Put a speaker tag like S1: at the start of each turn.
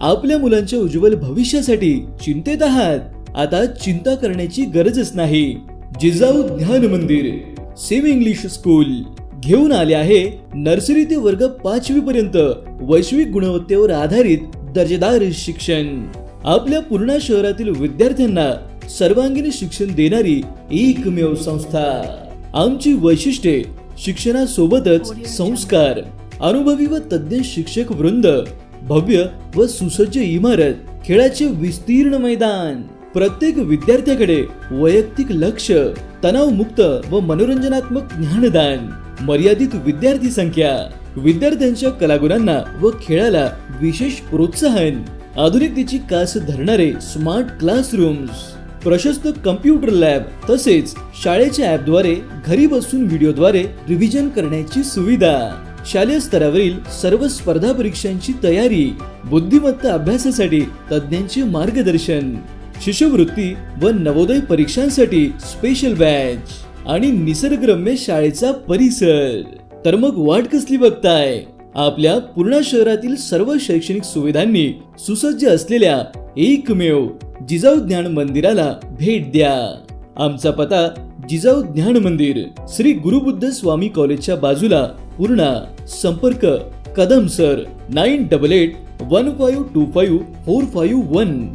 S1: आपल्या मुलांच्या उज्ज्वल भविष्यासाठी चिंतेत आहात? आता चिंता करण्याची गरजच नाही. जिजाऊ ज्ञान मंदिर सेमी इंग्लिश स्कूल घेऊन आले आहे नर्सरी ते वर्ग 5वी पर्यंत वैश्विक गुणवत्तेवर आधारित दर्जेदार शिक्षण. आपल्या पूर्णा शहरातील विद्यार्थ्यांना सर्वांगीण शिक्षण देणारी एकमेव संस्था. आमची वैशिष्ट्ये शिक्षणासोबतच संस्कार, अनुभवी व तज्ञ शिक्षक वृंद, भव्य व सुसज्ज इमारत, खेळाचे विस्तीर्ण मैदान, प्रत्येक विद्यार्थ्याकडे वैयक्तिक लक्ष, तणावमुक्त व मनोरंजनात्मक ज्ञानदान, मर्यादित विद्यार्थी संख्या, विद्यार्थ्यांच्या कलागुणांना व खेळाला विशेष प्रोत्साहन, आधुनिकतेची कास धरणारे स्मार्ट क्लासरूम्स, प्रशस्त कम्प्युटर लॅब, तसेच शाळेच्या ॲपद्वारे घरी बसून व्हिडिओद्वारे रिव्हिजन करण्याची सुविधा, शालेय स्तरावरील सर्व स्पर्धा परीक्षांची तयारी, बुद्धिमत्ता अभ्यासासाठी तज्ञांचे मार्गदर्शन, शिष्यवृत्ती व नवोदय परीक्षांसाठी स्पेशल बॅच आणि निसर्गरम्य शाळेचा परिसर. तर मग वाट कसली बघताय? आपल्या पूर्णा शहरातील सर्व शैक्षणिक सुविधांनी सुसज्ज असलेल्या एकमेव जिजाऊ ज्ञान मंदिराला भेट द्या. आमचा पत्ता जिजाऊ ज्ञान मंदिर, श्री गुरुबुद्ध स्वामी कॉलेजच्या बाजूला, पूर्णा. संपर्क कदम सर 9881525451.